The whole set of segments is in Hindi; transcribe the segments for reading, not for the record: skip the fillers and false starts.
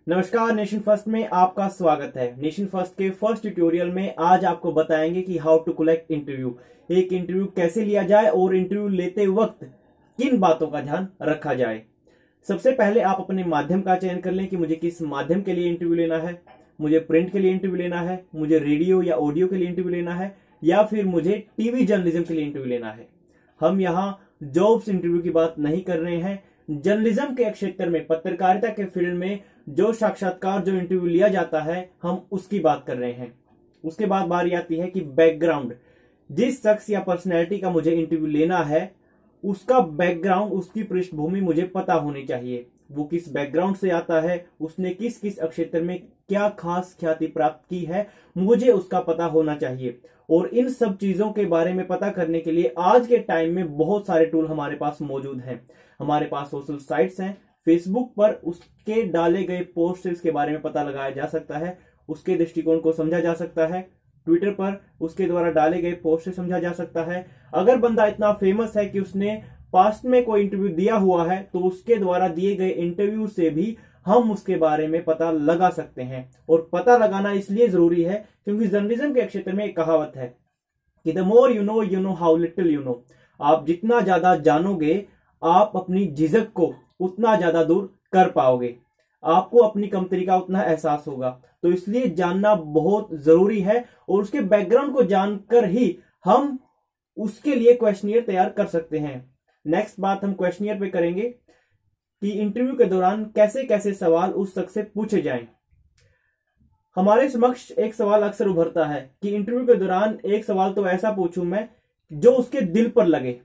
नमस्कार, नेशन फर्स्ट में आपका स्वागत है। नेशन फर्स्ट के फर्स्ट ट्यूटोरियल में आज आपको बताएंगे कि हाउ टू कलेक्ट इंटरव्यू, एक इंटरव्यू कैसे लिया जाए और इंटरव्यू लेते वक्त किन बातों का ध्यान रखा जाए। सबसे पहले आप अपने माध्यम का चयन कर लें कि मुझे किस माध्यम के लिए इंटरव्यू लेना है। मुझे प्रिंट के लिए इंटरव्यू लेना है, मुझे रेडियो या ऑडियो के लिए इंटरव्यू लेना है, या फिर मुझे टीवी जर्नलिज्म के लिए इंटरव्यू लेना है। हम यहाँ जॉब्स इंटरव्यू की बात नहीं कर रहे हैं। जर्नलिज्म के क्षेत्र में, पत्रकारिता के फील्ड में जो साक्षात्कार, जो इंटरव्यू लिया जाता है, हम उसकी बात कर रहे हैं। उसके बाद बारी आती है कि बैकग्राउंड, जिस शख्स या पर्सनैलिटी का मुझे इंटरव्यू लेना है उसका बैकग्राउंड, उसकी पृष्ठभूमि मुझे पता होनी चाहिए। वो किस बैकग्राउंड से आता है, उसने किस किस क्षेत्र में क्या खास ख्याति प्राप्त की है, मुझे उसका पता होना चाहिए। और इन सब चीजों के बारे में पता करने के लिए आज के टाइम में बहुत सारे टूल हमारे पास मौजूद हैं। हमारे पास सोशल साइट्स हैं। फेसबुक पर उसके डाले गए पोस्ट से इसके बारे में पता लगाया जा सकता है, उसके दृष्टिकोण को समझा जा सकता है। ट्विटर पर उसके द्वारा डाले गए पोस्ट से समझा जा सकता है। अगर बंदा इतना फेमस है कि उसने पास्ट में कोई इंटरव्यू दिया हुआ है तो उसके द्वारा दिए गए इंटरव्यू से भी हम उसके बारे में पता लगा सकते हैं। और पता लगाना इसलिए जरूरी है क्योंकि जर्नलिज्म के क्षेत्र में एक कहावत है कि the more you know how little you know. आप जितना ज्यादा जानोगे, आप अपनी झिझक को उतना ज्यादा दूर कर पाओगे, आपको अपनी कमतरी का उतना एहसास होगा। तो इसलिए जानना बहुत जरूरी है और उसके बैकग्राउंड को जानकर ही हम उसके लिए क्वेश्चनियर तैयार कर सकते हैं। नेक्स्ट बात हम क्वेश्चनियर पे करेंगे कि इंटरव्यू के दौरान कैसे कैसे सवाल उस शख्स से पूछे जाएं। हमारे समक्ष एक सवाल अक्सर उभरता है कि इंटरव्यू के दौरान एक सवाल तो ऐसा पूछूं मैं जो उसके दिल पर लगे।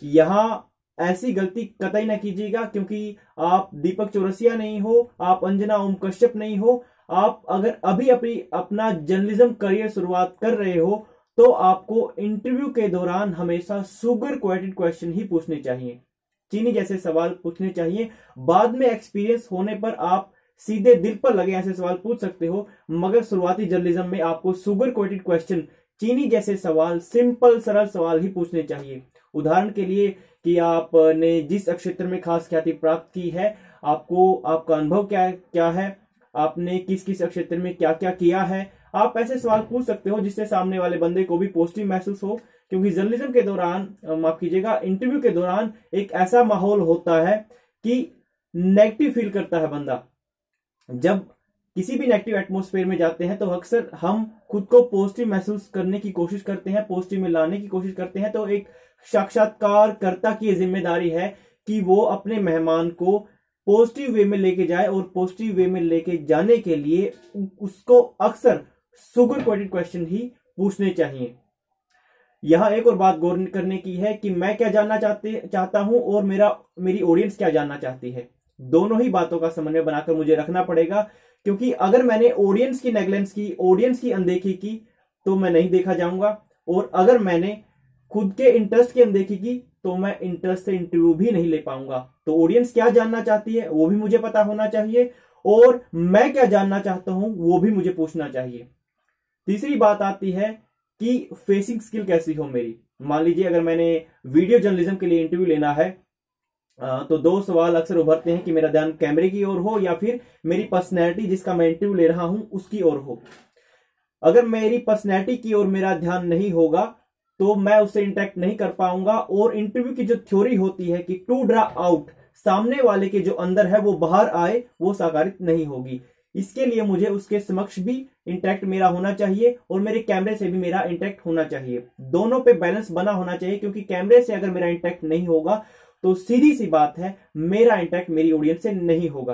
यहां ऐसी गलती कतई ना कीजिएगा क्योंकि आप दीपक चौरसिया नहीं हो, आप अंजना ओम कश्यप नहीं हो। आप अगर अभी अपना जर्नलिज्म करियर शुरुआत कर रहे हो तो आपको इंटरव्यू के दौरान हमेशा सुगर क्वेटेड क्वेश्चन ही पूछने चाहिए, चीनी जैसे सवाल पूछने चाहिए। बाद में एक्सपीरियंस होने पर आप सीधे दिल पर लगे ऐसे सवाल पूछ सकते हो, मगर शुरुआती जर्नलिज्म में आपको सुगर कोटेड क्वेश्चन, चीनी जैसे सवाल, सिंपल सरल सवाल ही पूछने चाहिए। उदाहरण के लिए कि आपने जिस क्षेत्र में खास ख्याति प्राप्त की है, आपको आपका अनुभव क्या है, आपने किस किस क्षेत्र में क्या क्या किया है। आप ऐसे सवाल पूछ सकते हो जिससे सामने वाले बंदे को भी पॉजिटिव महसूस हो। क्योंकि जर्नलिज्म के दौरान, माफ कीजिएगा, इंटरव्यू के दौरान एक ऐसा माहौल होता है कि नेगेटिव फील करता है बंदा। जब किसी भी नेगेटिव एटमॉस्फेयर में जाते हैं तो अक्सर हम खुद को पॉजिटिव महसूस करने की कोशिश करते हैं, पॉजिटिव में लाने की कोशिश करते हैं। तो एक साक्षात्कारकर्ता की जिम्मेदारी है कि वो अपने मेहमान को पॉजिटिव वे में लेके जाए, और पॉजिटिव वे में लेके जाने के लिए उसको अक्सर सुगर कोटेड क्वेश्चन ही पूछने चाहिए। यहां एक और बात गौर करने की है कि मैं क्या जानना चाहता हूं और मेरी ऑडियंस क्या जानना चाहती है। दोनों ही बातों का समन्वय बनाकर मुझे रखना पड़ेगा, क्योंकि अगर मैंने ऑडियंस की नेगलेंस की, ऑडियंस की अनदेखी की तो मैं नहीं देखा जाऊंगा, और अगर मैंने खुद के इंटरेस्ट की अनदेखी की तो मैं इंटरेस्ट से इंटरव्यू भी नहीं ले पाऊंगा। तो ऑडियंस क्या जानना चाहती है वो भी मुझे पता होना चाहिए, और मैं क्या जानना चाहता हूं वो भी मुझे पूछना चाहिए। तीसरी बात आती है कि फेसिंग स्किल कैसी हो मेरी। मान लीजिए अगर मैंने वीडियो जर्नलिज्म के लिए इंटरव्यू लेना है तो दो सवाल अक्सर उभरते हैं कि मेरा ध्यान कैमरे की ओर हो या फिर मेरी पर्सनैलिटी जिसका मैं इंटरव्यू ले रहा हूं उसकी ओर हो। अगर मेरी पर्सनैलिटी की ओर मेरा ध्यान नहीं होगा तो मैं उससे इंटरेक्ट नहीं कर पाऊंगा, और इंटरव्यू की जो थ्योरी होती है कि टू ड्रा आउट, सामने वाले के जो अंदर है वो बाहर आए, वो साकारित नहीं होगी। इसके लिए मुझे उसके समक्ष भी इंटरेक्ट मेरा होना चाहिए और मेरे कैमरे से भी मेरा इंटरेक्ट होना चाहिए। दोनों पे बैलेंस बना होना चाहिए, क्योंकि कैमरे से अगर मेरा इंटरेक्ट नहीं होगा तो सीधी सी बात है मेरा इंटरेक्ट मेरी ऑडियंस से नहीं होगा।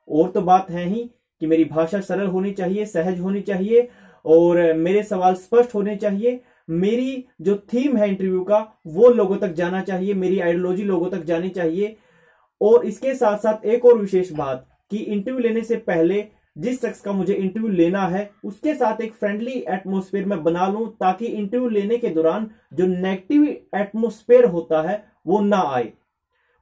और तो बात है ही कि मेरी भाषा सरल होनी चाहिए, सहज होनी चाहिए, और मेरे सवाल स्पष्ट होने चाहिए। मेरी जो थीम है इंटरव्यू का वो लोगों तक जाना चाहिए, मेरी आइडियोलॉजी लोगों तक जानी चाहिए। और इसके साथ साथ एक और विशेष बात कि इंटरव्यू लेने से पहले जिस शख्स का मुझे इंटरव्यू लेना है उसके साथ एक फ्रेंडली एटमॉस्फेयर में बना लूं, ताकि इंटरव्यू लेने के दौरान जो नेगेटिव एटमॉस्फेयर होता है वो ना आए।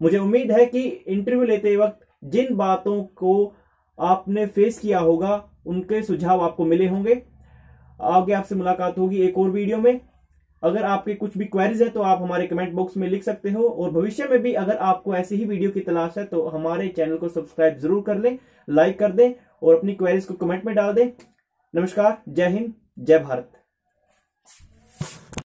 मुझे उम्मीद है कि इंटरव्यू लेते वक्त जिन बातों को आपने फेस किया होगा उनके सुझाव आपको मिले होंगे। आगे आपसे मुलाकात होगी एक और वीडियो में। अगर आपके कुछ भी क्वेरीज है तो आप हमारे कमेंट बॉक्स में लिख सकते हो, और भविष्य में भी अगर आपको ऐसी ही वीडियो की तलाश है तो हमारे चैनल को सब्सक्राइब जरूर कर लें, लाइक कर दें और अपनी क्वेरीज को कमेंट में डाल दें। नमस्कार, जय हिंद, जय भारत।